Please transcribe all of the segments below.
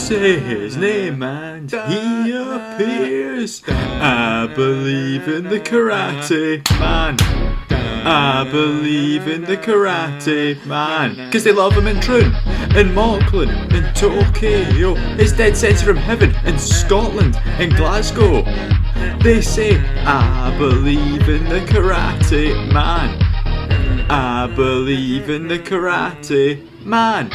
say his name and he appears. I believe in the karate man. I believe in the karate man. Cause they love him in Troon, in Auckland, in Tokyo. It's dead sense from heaven in Scotland, in Glasgow. They say, I believe in the karate man. I believe in the karate man.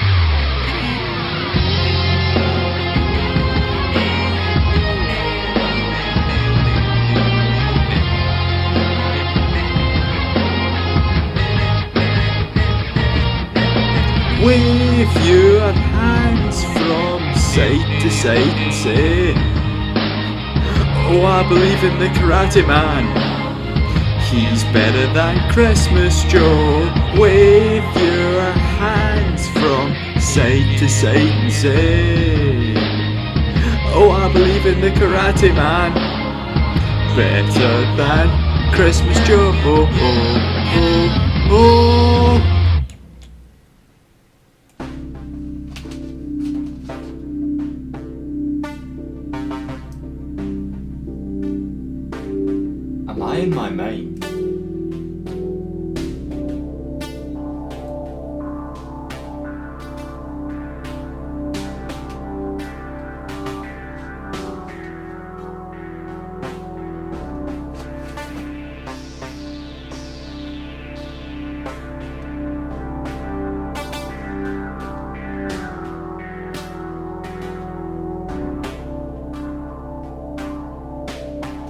Wave your hands from side to side and say, oh, I believe in the karate man. He's better than Christmas Joe. Wave your hands from side to side and say, oh, I believe in the karate man. Better than Christmas Joe. Oh, oh, oh, oh. Am I in my mind?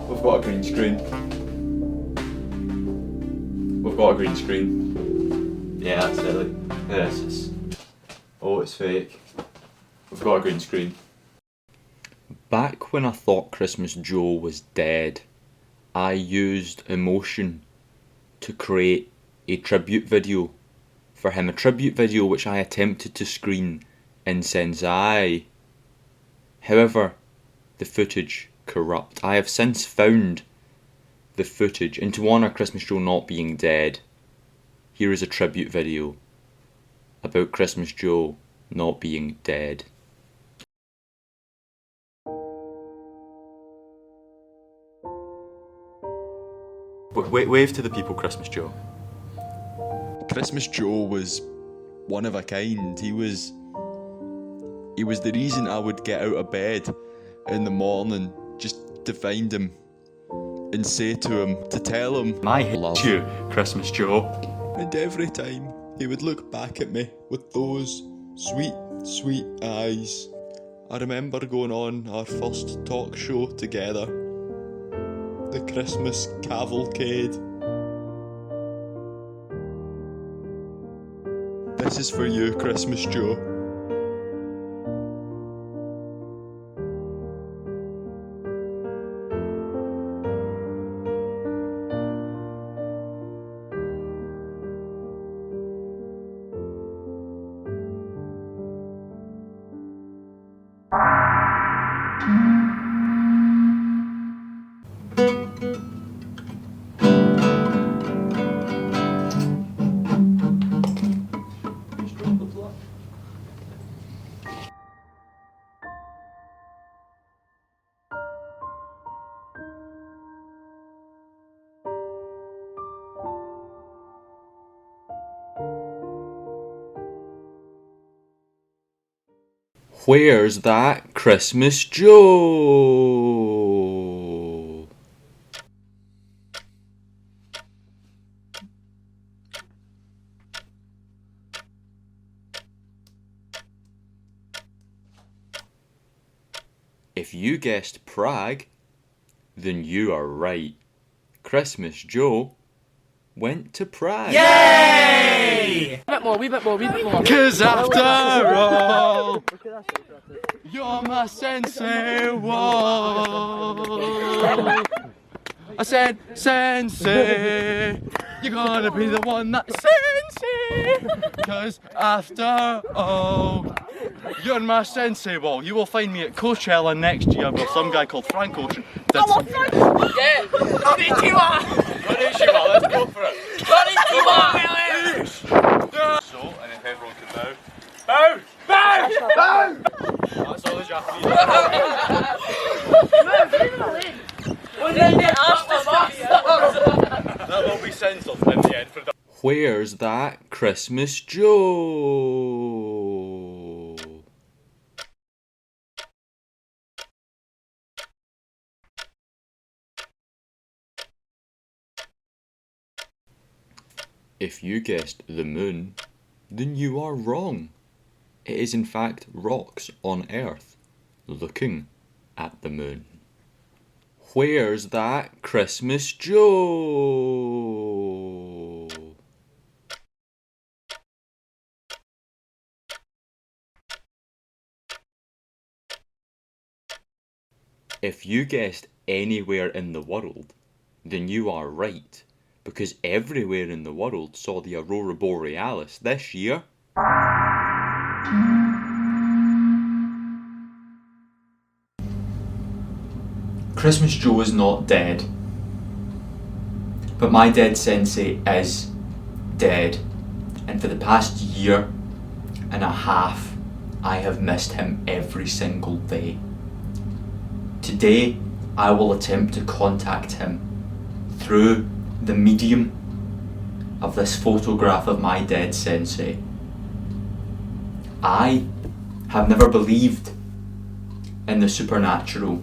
We've got a green screen. We've got a green screen. Yeah, that's silly. This is. Oh, it's fake. We've got a green screen. Back when I thought Christmas Joe was dead, I used emotion to create a tribute video for him. A tribute video which I attempted to screen in Senseii. However, the footage corrupt. I have since found the footage, and to honour Christmas Joe not being dead, here is a tribute video about Christmas Joe not being dead. Wave to the people, Christmas Joe. Christmas Joe was one of a kind. He was the reason I would get out of bed in the morning just to find him and say to him, to tell him I hate you, Christmas Joe. And every time he would look back at me with those sweet, sweet eyes. I remember going on our first talk show together, the Christmas Cavalcade. This is for you, Christmas Joe. Where's that Christmas Joe? If you guessed Prague, then you are right. Christmas Joe went to Prague. Yay! Wee bit more. 'Cause after all, you're my sensei. Whoa. I said, Sensei, you're gonna be the one that's Sensei. 'Cause after all, you're my Sensei. Well, you will find me at Coachella next year with some guy called Frank Ocean. Yeah! Konnichiwa! Konnichiwa, let's go for it. Konnichiwa! So, and if everyone can bow. Bow! Bow! Bow! That's all the job. Where's that Christmas Joe? If you guessed the moon, then you are wrong. It is in fact rocks on Earth looking at the moon. Where's that Christmas Joe? If you guessed anywhere in the world, then you are right, because everywhere in the world saw the Aurora Borealis this year. Christmas Joe is not dead, but my dead sensei is dead, and for the past year and a half I have missed him every single day. Today I will attempt to contact him through the medium of this photograph of my dead sensei. I have never believed in the supernatural,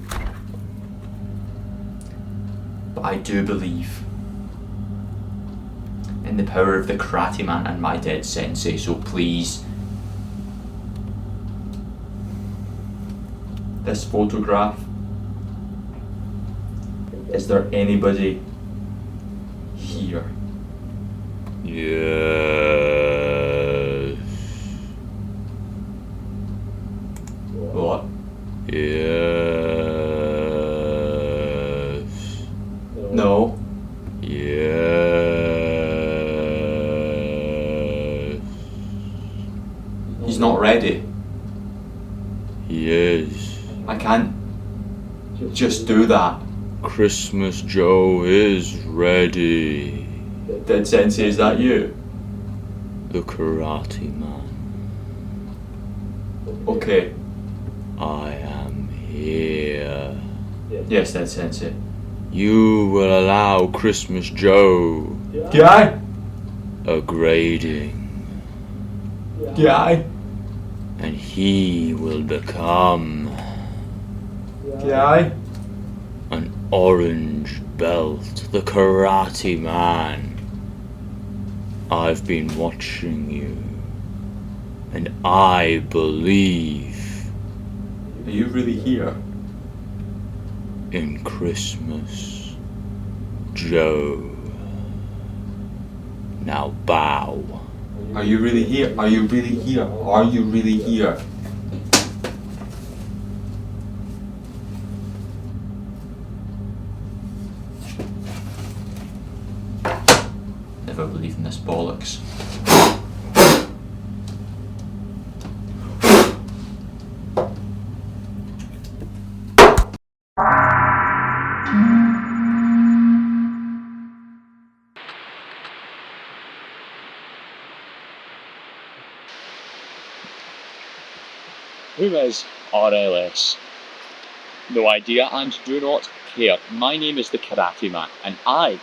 but I do believe in the power of the Karate Man and my dead sensei, so please, this photograph, is there anybody here? Yes. What? Yes. No. Yes. He's not ready. He is. I can't just do that. Christmas Joe is ready. Dead Sensei, is that you? The Karate Man. Okay. I am here. Yes, Dead Sensei. You will allow Christmas Joe. Yeah. A grading. Yeah. And he will become. Yeah. An orange belt, the Karate Man. I've been watching you, and I believe. Are you really here? In Christmas Joe. Now bow. Are you really here? Are you really here? Are you really here? Never believe in this bollocks. Who is RLS? No idea and do not care. My name is the Karate Man, and I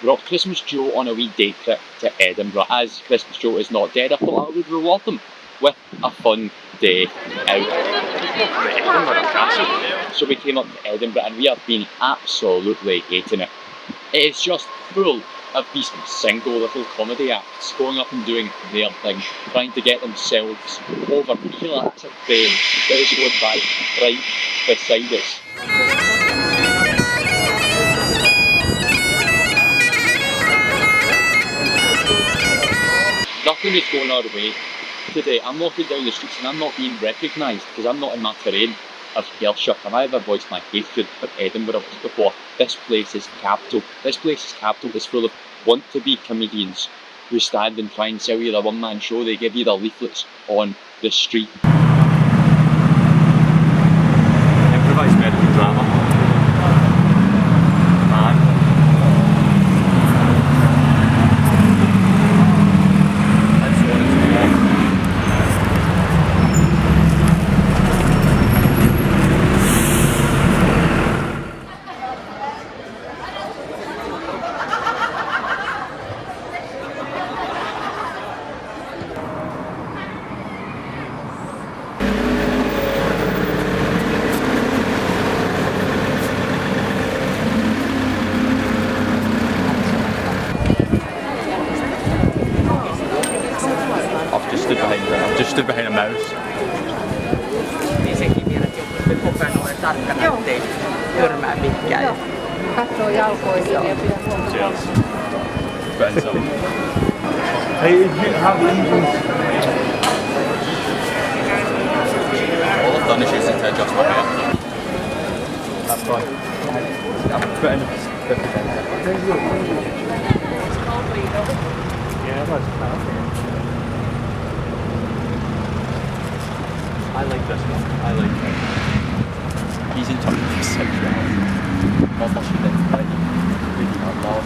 brought Christmas Joe on a wee day trip to Edinburgh. As Christmas Joe is not dead, I thought I would reward them with a fun day out. So we came up to Edinburgh and we have been absolutely hating it. It is just full of these single little comedy acts going up and doing their thing, trying to get themselves over. You feel that's a train that is going by right beside us. Nothing is going our way today. I'm walking down the streets and I'm not being recognised because I'm not in my terrain of Ayrshire. Have I ever voiced my hatred for Edinburgh before? This place is capital. This place is capital. It's full of want-to-be comedians who stand and try and sell you their one-man show. They give you their leaflets on the street. Improvised medical drama. Man. That's what it's called. just stood behind a mouse. Niin sekin vielä, että joku koko ajan olen tarkkana, ettei törmää mikään. Joo. Katsoo jalkoihin ja pitää huomata. Cheers. Better some. Hey, you have these. All I've done is use it to adjust my hair. That's fine. I'm putting yeah, that's I like this one. I like him. He's in touch with his sexuality. Not much of it, but really not love.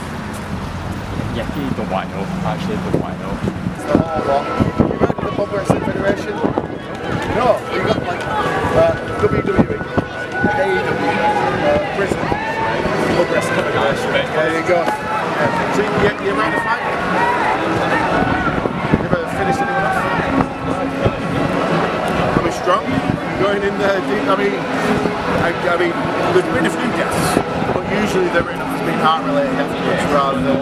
Yeah, he don't want to know. Actually, don't want to know. It's the whole lot. You heard of the Pub Wrestling Federation? No, we got like WWE, AEW, Prison, Pub Wrestling Federation. There you go. Yeah. So you ran a fight? You ever finished anyone off? Are we strong? Going in there deep? I mean, there's been a few deaths, but usually they're in it's been heart-related deaths rather than.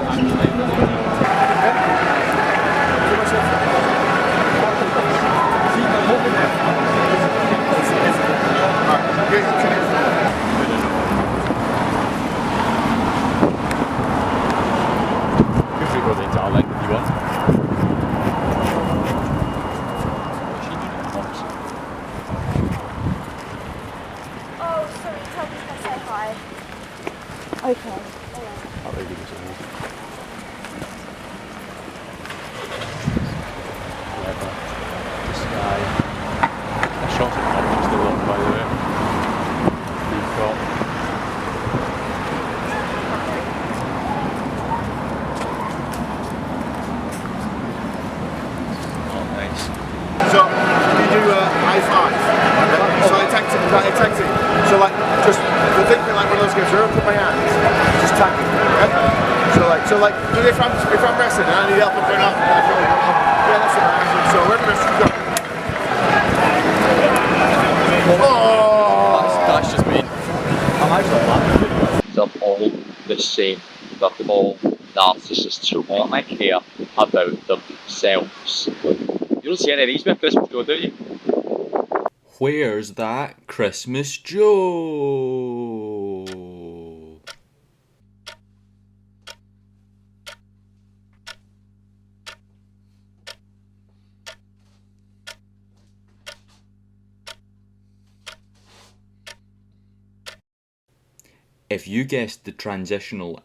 Oh, sorry, tell me to say hi. Okay. This guy, I shot him up just a lot, by the way. We've got oh, nice. So you do a high five. So I attacked it. So like just the thing like one of those games where I put my hands, just tag it. Okay? So like if I'm wrestling and I need help going up, yeah, that's what I do. So wherever you go. Oh! That's just mean. I'm actually laughing. They're all the same. They're all narcissists who only care about themselves. You don't see any of these with Christmas Joe, do you? Where's that Christmas Joe? If you guessed the transitional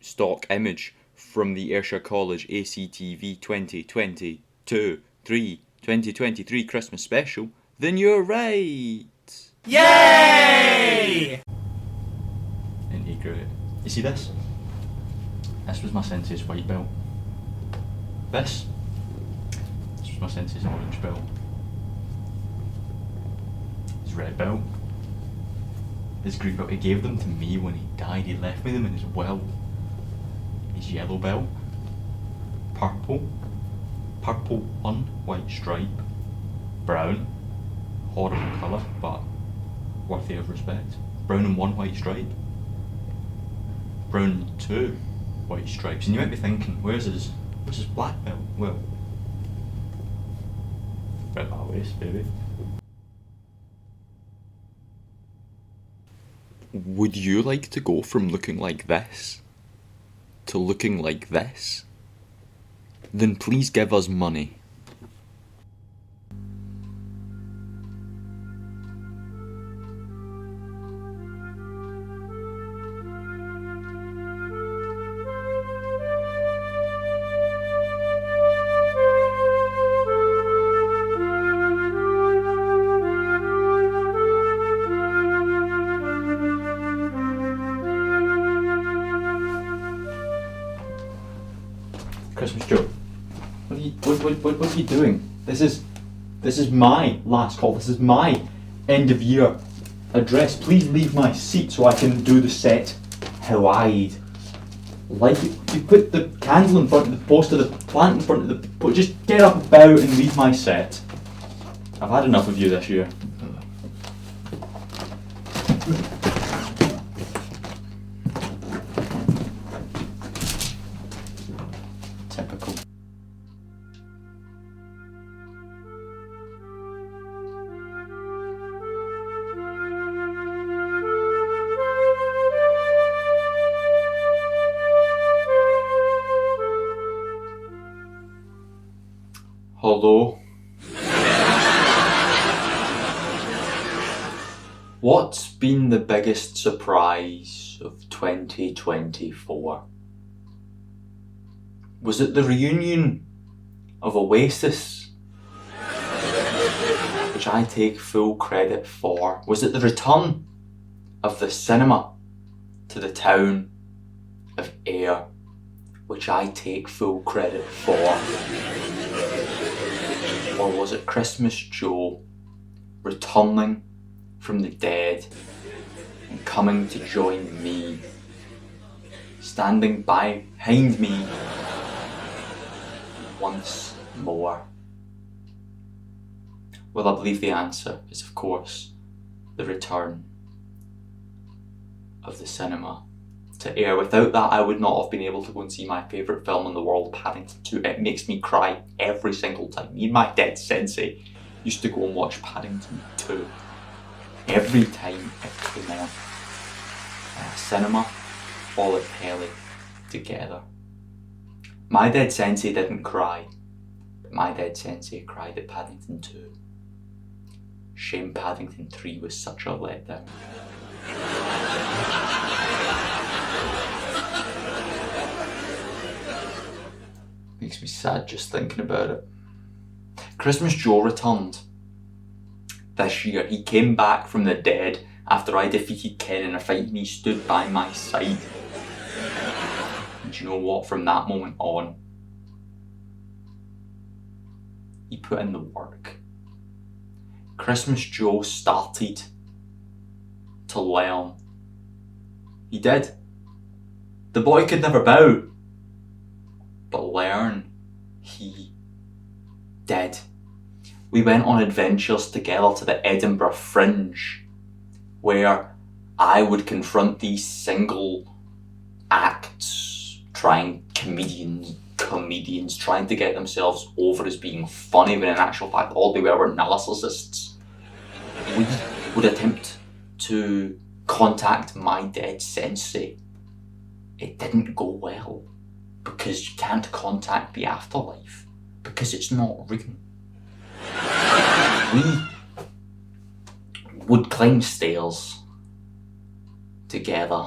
stock image from the Ayrshire College ACTV 2023 Christmas special, then you're right! Yay! Integrate. You see this? This was my Sensei's white belt. This was my Sensei's orange belt. His red belt. His green belt, he gave them to me when he died. He left me them in his will. His yellow belt. Purple. Purple 1, white stripe. Brown. Horrible colour, but worthy of respect. Brown and 1 white stripe. Brown and 2 white stripes. And you might be thinking, where's his black belt? Well, right my waist, baby. Would you like to go from looking like this to looking like this? Then please give us money. Christmas Joe, what are you doing? This is my last call. This is my end of year address. Please leave my seat so I can do the set how I'd like it. You put the candle in front of the poster, the plant in front of the. Just get up about and leave my set. I've had enough of you this year. Typical. Hello? What's been the biggest surprise of 2024? Was it the reunion of Oasis, which I take full credit for? Was it the return of the cinema to the town of Ayr, which I take full credit for? Or was it Christmas Joe returning from the dead and coming to join me, standing behind me once more? Well, I believe the answer is, of course, the return of the cinema to Ayr. Without that, I would not have been able to go and see my favourite film in the world, Paddington 2. It makes me cry every single time. Me and my dead sensei used to go and watch Paddington 2 every time it came on. Cinema or the telly together. My dead sensei didn't cry, but my dead sensei cried at Paddington 2. Shame Paddington 3 was such a letdown. Makes me sad just thinking about it. Christmas Joe returned this year. He came back from the dead after I defeated Ken in a fight, and he stood by my side. And you know what? From that moment on, he put in the work. Christmas Joe started to learn. He did. The boy could never bow, but learn he did. We went on adventures together to the Edinburgh Fringe, where I would confront these single acts, comedians trying to get themselves over as being funny, when in actual fact all they were narcissists. We would attempt to contact my dead sensei. It didn't go well, because you can't contact the afterlife, because it's not real. We would climb stairs together.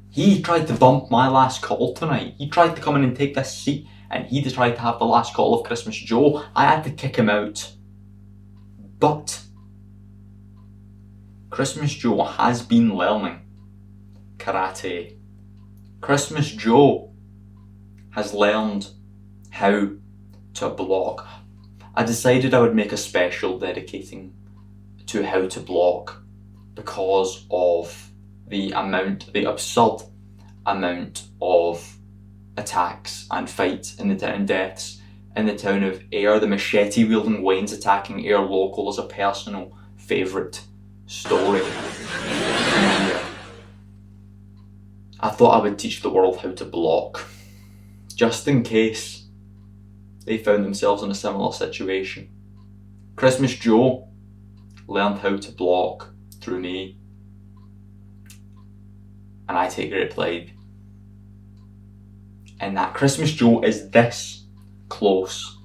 He tried to bump my last call tonight. He tried to come in and take this seat, and he tried to have the last call of Christmas Joe. I had to kick him out. But Christmas Joe has been learning karate. Christmas Joe has learned how to block. I decided I would make a special dedicating to how to block because of the absurd amount of attacks and fights in the town, deaths in the town of Ayr. The machete wielding Waynes attacking Ayr local is a personal favourite story. I thought I would teach the world how to block, just in case they found themselves in a similar situation. Christmas Joe learned how to block through me, and I take great pride in that. Christmas Joe is this close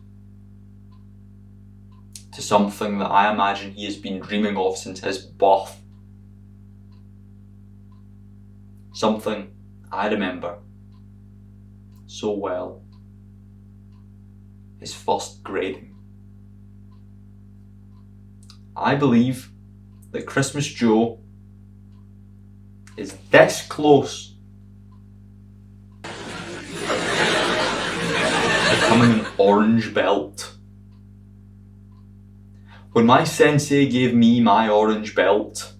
to something that I imagine he has been dreaming of since his birth. Something I remember so well. His first grading. I believe that Christmas Joe is this close to becoming an orange belt. When my sensei gave me my orange belt,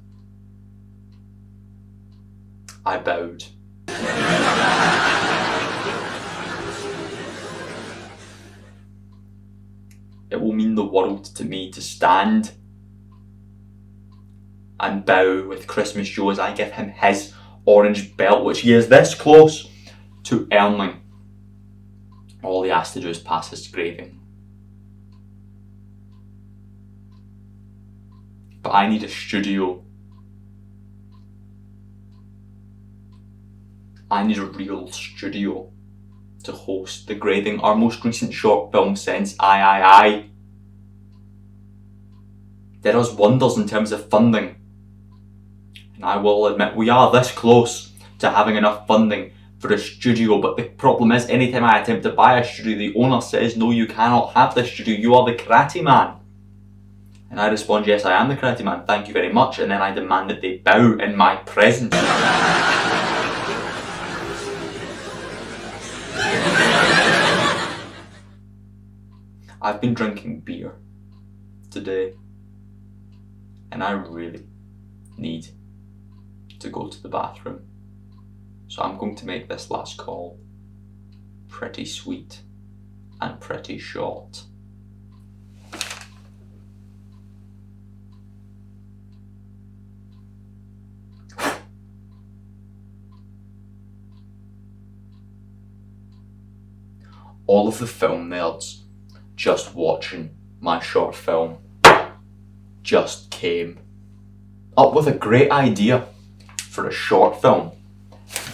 I bowed. It will mean the world to me to stand and bow with Christmas Joe as I give him his orange belt, which he is this close to earning. All he has to do is pass his grading. But I need a studio. I need a real studio to host the grading. Our most recent short film, Senseii, did us wonders in terms of funding. And I will admit, we are this close to having enough funding for a studio, but the problem is, anytime I attempt to buy a studio, the owner says, no, you cannot have this studio, you are the karate man. And I respond, yes, I am the karate man, thank you very much, and then I demand that they bow in my presence. I've been drinking beer today, and I really need to go to the bathroom. So I'm going to make this last call pretty sweet and pretty short. All of the film nerds just watching my short film just came up with a great idea for a short film.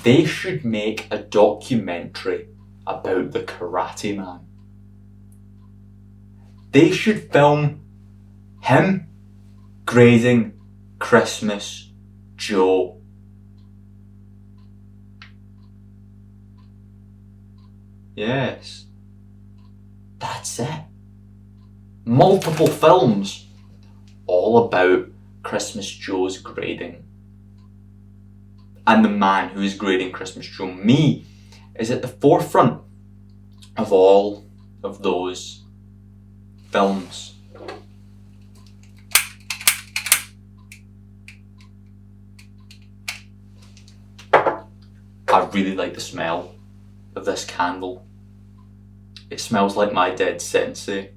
They should make a documentary about the karate man. They should film him grading Christmas Joe. Yes, that's it. Multiple films all about Christmas Joe's grading. And the man who is grading Christmas Joe, me, is at the forefront of all of those films. I really like the smell of this candle. It smells like my dead sensei.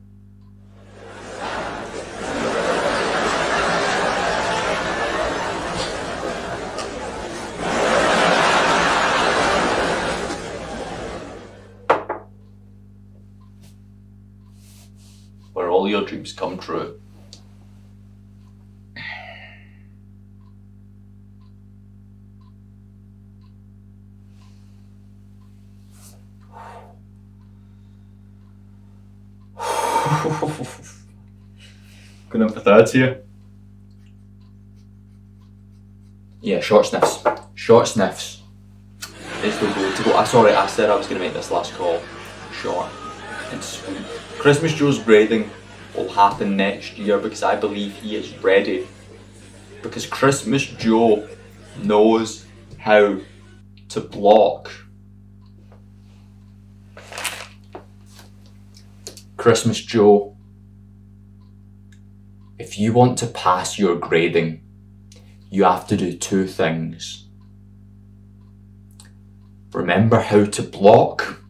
Where all your dreams come true. Going in for thirds here. Yeah, short sniffs. Short sniffs. Is the way to go. Sorry, I said I was going to make this last call short and sweet. Christmas Joe's grading will happen next year because I believe he is ready. Because Christmas Joe knows how to block. Christmas Joe, if you want to pass your grading, you have to do two things. Remember how to block,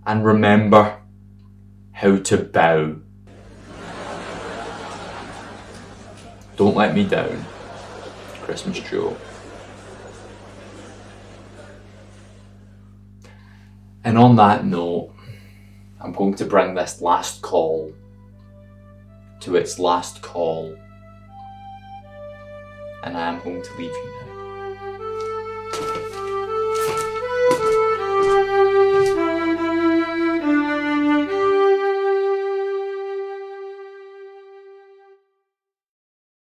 and remember how to bow. Don't let me down, Christmas Joe. And on that note, I'm going to bring this last call to its last call, and I am going to leave you now.